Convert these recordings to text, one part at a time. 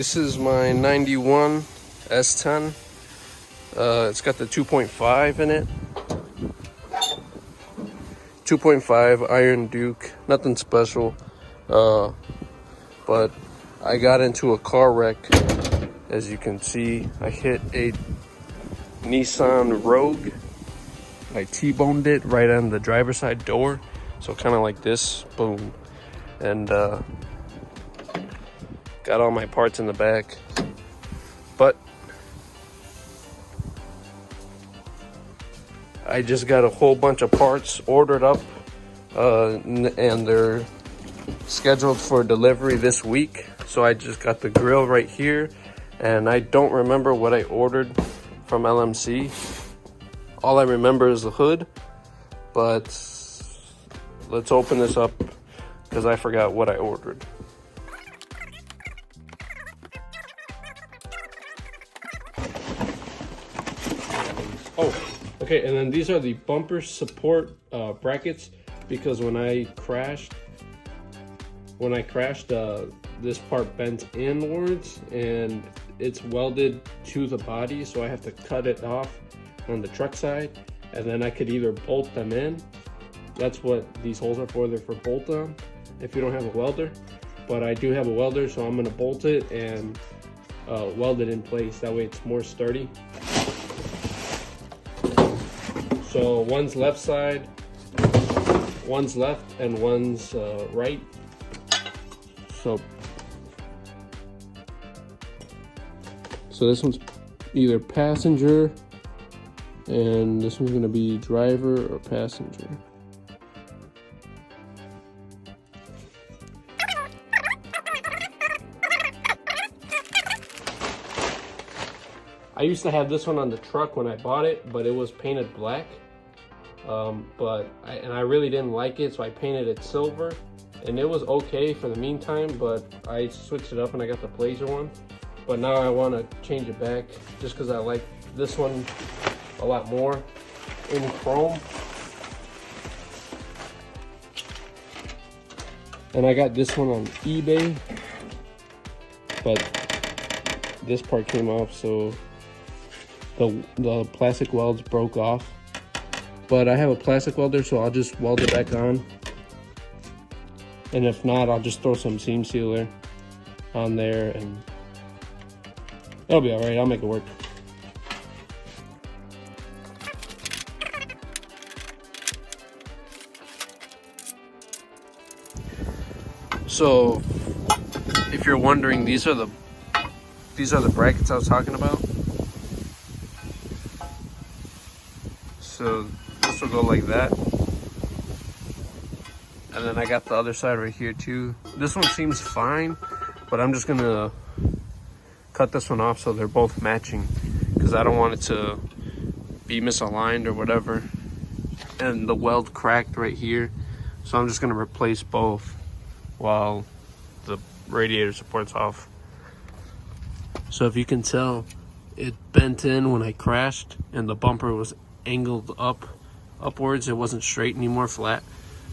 This is my 91 S10. It's got the 2.5 in it. 2.5 Iron Duke, nothing special. But I got into a car wreck. As you can see, I hit a Nissan Rogue. I T-boned it right on the driver's side door. So kind of like this, boom. And got all my parts in the back. But I just got a whole bunch of parts ordered up, and they're scheduled for delivery this week. So I just got the grill right here, and I don't remember what I ordered from LMC. All I remember is the hood, but let's open this up because I forgot what I ordered. Oh, okay, and then these are the bumper support brackets, because when I crashed, this part bent inwards and it's welded to the body, so I have to cut it off on the truck side, and then I could either bolt them in. That's what these holes are for. They're for bolt on if you don't have a welder, but I do have a welder, so I'm gonna bolt it and weld it in place. That way it's more sturdy. So one's left side, one's left, and one's right. So this one's either passenger, and this one's gonna be driver or passenger. I used to have this one on the truck when I bought it, but it was painted black. I really didn't like it, so I painted it silver, and it was okay for the meantime, but I switched it up and I got the Blazer one. But now I want to change it back just because I like this one a lot more in chrome. And I got this one on eBay, but this part came off, so the plastic welds broke off. But I have a plastic welder, so I'll just weld it back on. And if not, I'll just throw some seam sealer on there and it'll be all right. I'll make it work. So if you're wondering, these are the brackets I was talking about. So this will go like that. And then I got the other side right here too. This one seems fine, but I'm just gonna cut this one off so they're both matching, because I don't want it to be misaligned or whatever. And the weld cracked right here, so I'm just gonna replace both while the radiator support's off. So if you can tell, it bent in when I crashed, and the bumper was angled upwards. It wasn't straight anymore, flat.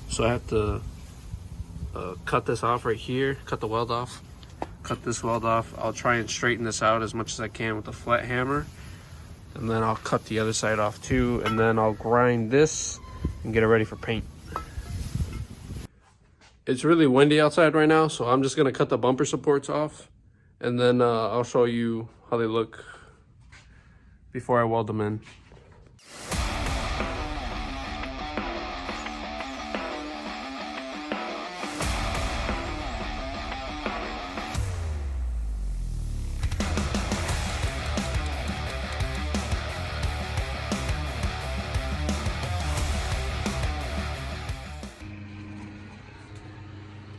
So I have to cut this off right here, cut the weld off, cut this weld off. I'll try and straighten this out as much as I can with a flat hammer, and then I'll cut the other side off too, and then I'll grind this and get it ready for paint. It's really windy outside right now, so I'm just gonna cut the bumper supports off, and then I'll show you how they look before I weld them in.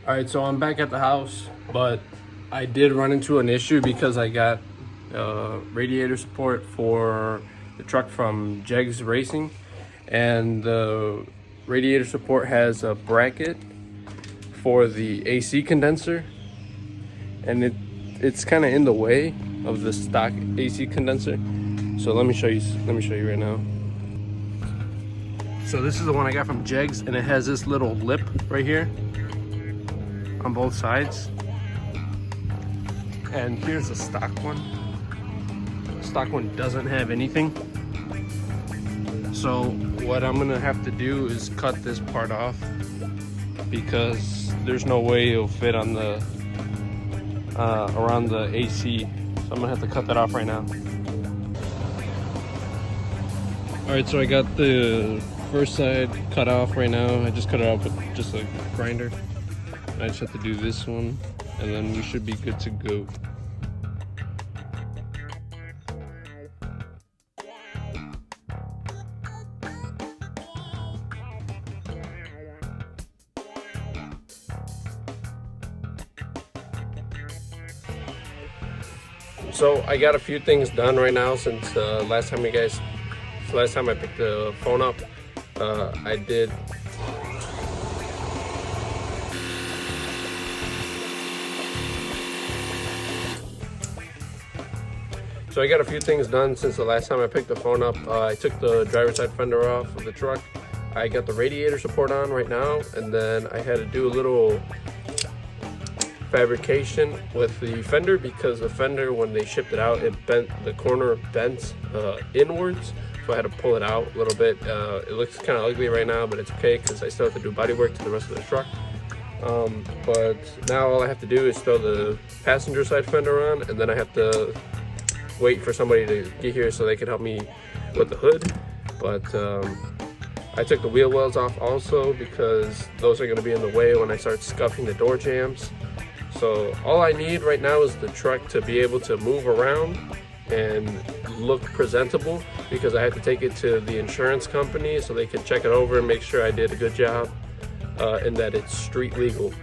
All right, so I'm back at the house, but I did run into an issue because I got radiator support for the truck from Jegs Racing, and the radiator support has a bracket for the AC condenser, and it's kind of in the way of the stock AC condenser. So let me show you right now. So this is the one I got from Jegs, and it has this little lip right here on both sides. and here's a stock one. The stock one doesn't have anything. So what I'm gonna have to do is cut this part off because there's no way it'll fit on the around the AC. So I'm gonna have to cut that off right now. All right, so I got the first side cut off right now. I just cut it off with just a grinder. I just have to do this one, and then we should be good to go. So I got a few things done right now since last time I picked the phone up. I did So I got a few things done since the last time I picked the phone up. I took the driver's side fender off of the truck. I got the radiator support on right now, and then I had to do a little fabrication with the fender because the fender, when they shipped it out, it bent, the corner bent inwards, so I had to pull it out a little bit. It looks kind of ugly right now, but it's okay because I still have to do body work to the rest of the truck. But now all I have to do is throw the passenger side fender on, and then I have to wait for somebody to get here so they can help me with the hood. But I took the wheel wells off also because those are going to be in the way when I start scuffing the door jambs. So all I need right now is the truck to be able to move around and look presentable, because I have to take it to the insurance company so they can check it over and make sure I did a good job and that it's street legal.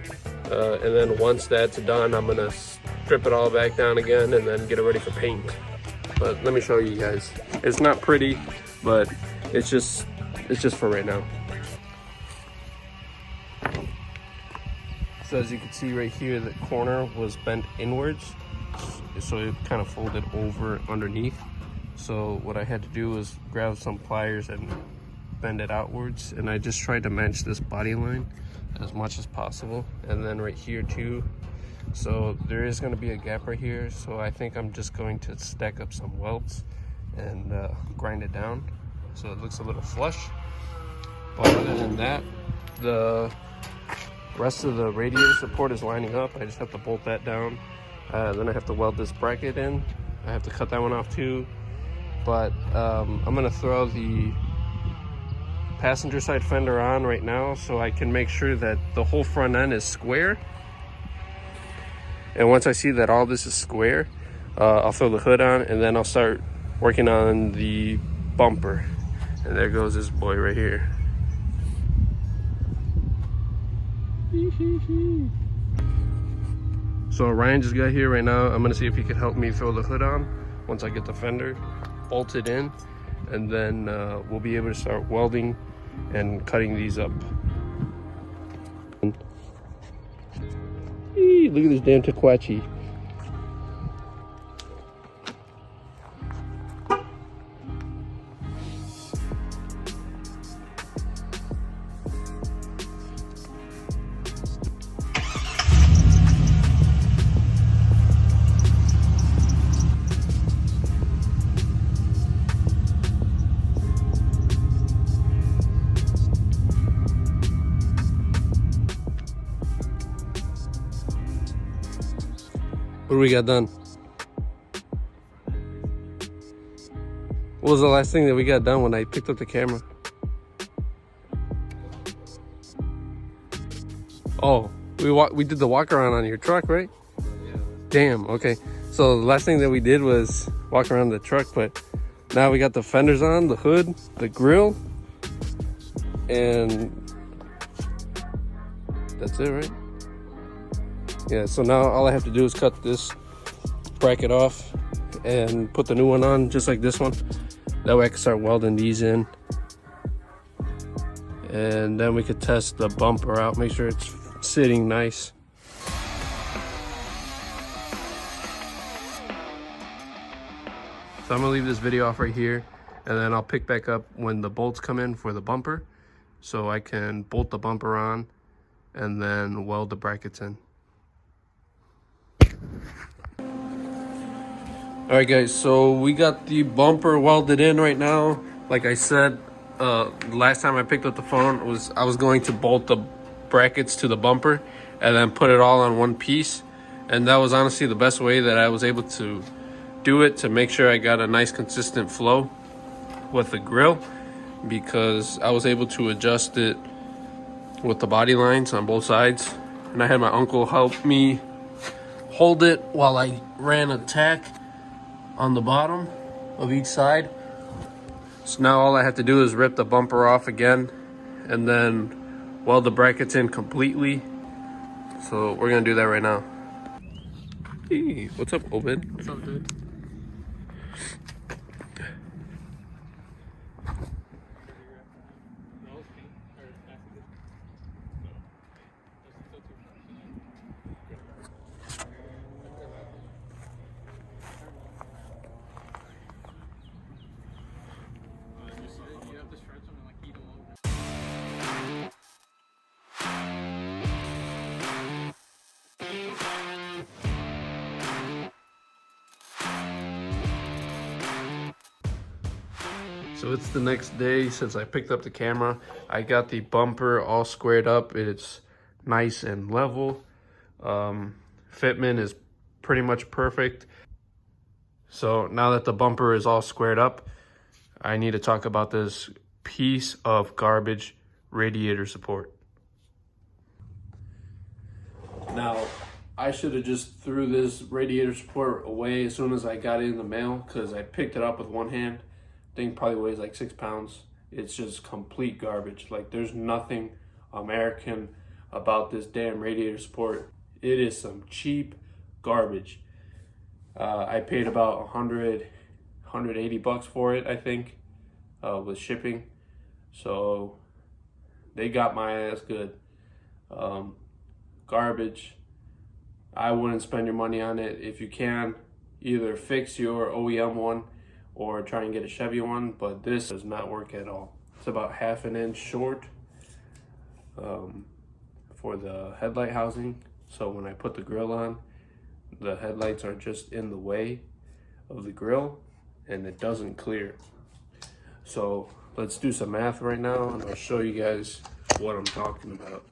And then once that's done, I'm gonna strip it all back down again and then get it ready for paint. But let me show you guys. It's not pretty, but it's just for right now. So as you can see right here, the corner was bent inwards, so it kind of folded over underneath. So what I had to do was grab some pliers and bend it outwards, and I just tried to match this body line as much as possible. And then right here too, so there is going to be a gap right here, so I think I'm just going to stack up some welds and grind it down so it looks a little flush. But other than that, the rest of the radiator support is lining up. I just have to bolt that down. Then I have to weld this bracket in. I have to cut that one off too. But I'm gonna throw the passenger side fender on right now so I can make sure that the whole front end is square. And once I see that all this is square, I'll throw the hood on, and then I'll start working on the bumper. And there goes this boy right here. So Ryan just got here right now. I'm gonna see if he can help me throw the hood on once I get the fender bolted in, and then we'll be able to start welding and cutting these up. Eee, look at this damn Taquachi. What do we got done? What was the last thing that we got done when I picked up the camera? Oh, we did the walk around on your truck, right? Yeah. Damn, okay. So the last thing that we did was walk around the truck, but now we got the fenders on, the hood, the grill, and that's it, right? Yeah, so now all I have to do is cut this bracket off and put the new one on, just like this one. That way I can start welding these in. And then we could test the bumper out, make sure it's sitting nice. So I'm gonna leave this video off right here, and then I'll pick back up when the bolts come in for the bumper, so I can bolt the bumper on and then weld the brackets in. All right, guys, so we got the bumper welded in right now. Like I said, last time I picked up the phone I was going to bolt the brackets to the bumper and then put it all on one piece. And that was honestly the best way that I was able to do it, to make sure I got a nice consistent flow with the grill, because I was able to adjust it with the body lines on both sides. And I had my uncle help me hold it while I ran a tack on the bottom of each side. So now all I have to do is rip the bumper off again and then weld the brackets in completely. So we're gonna do that right now. Hey, what's up, Obed? What's up, dude? So it's the next day since I picked up the camera. I got the bumper all squared up. It's nice and level. Fitment is pretty much perfect. So now that the bumper is all squared up, I need to talk about this piece of garbage radiator support. Now, I should have just threw this radiator support away as soon as I got it in the mail, because I picked it up with one hand. Thing probably weighs like 6 pounds. It's just complete garbage. Like, there's nothing American about this damn radiator support. It is some cheap garbage. I paid about 180 bucks for it, I think, with shipping. So they got my ass good. Garbage. I wouldn't spend your money on it. If you can, either fix your OEM one or try and get a Chevy one, but this does not work at all. It's about 1/2 inch short for the headlight housing. So when I put the grill on, the headlights are just in the way of the grill and it doesn't clear. So let's do some math right now and I'll show you guys what I'm talking about.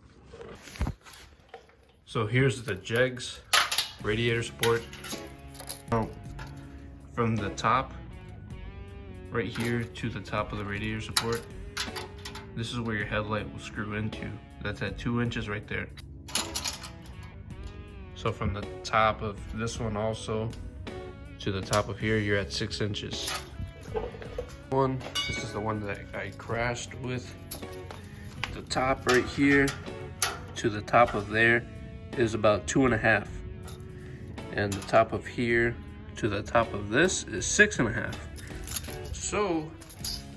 So here's the JEGS radiator support. From the top right here to the top of the radiator support, this is where your headlight will screw into. That's at 2 inches right there. So from the top of this one also to the top of here, you're at 6 inches. This is the one that I crashed with. The top right here to the top of there is about 2.5. And the top of here to the top of this is 6.5. So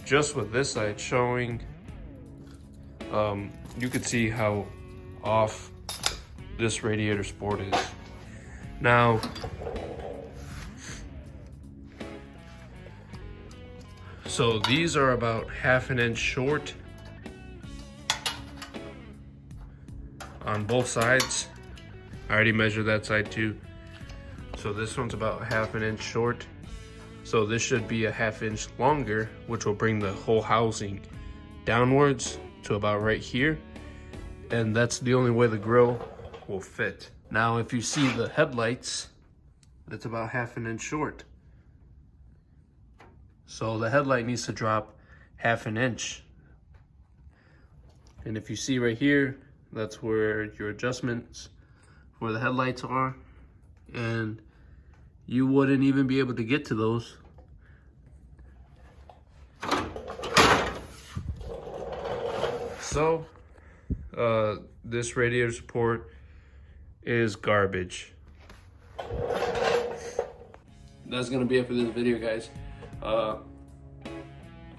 just with this side showing, you could see how off this radiator support is. Now, so these are about 1/2 inch short on both sides. I already measured that side too. So this one's about 1/2 inch short. So this should be 1/2 inch longer, which will bring the whole housing downwards to about right here. And that's the only way the grill will fit. Now, if you see the headlights, that's about 1/2 inch short. So the headlight needs to drop 1/2 inch. And if you see right here, that's where your adjustments for the headlights are. And you wouldn't even be able to get to those. So, this radiator support is garbage. That's gonna be it for this video, guys.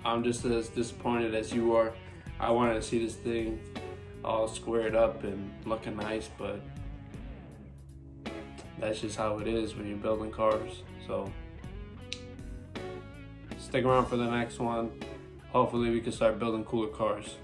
I'm just as disappointed as you are. I wanted to see this thing all squared up and looking nice, but that's just how it is when you're building cars. So stick around for the next one. Hopefully we can start building cooler cars.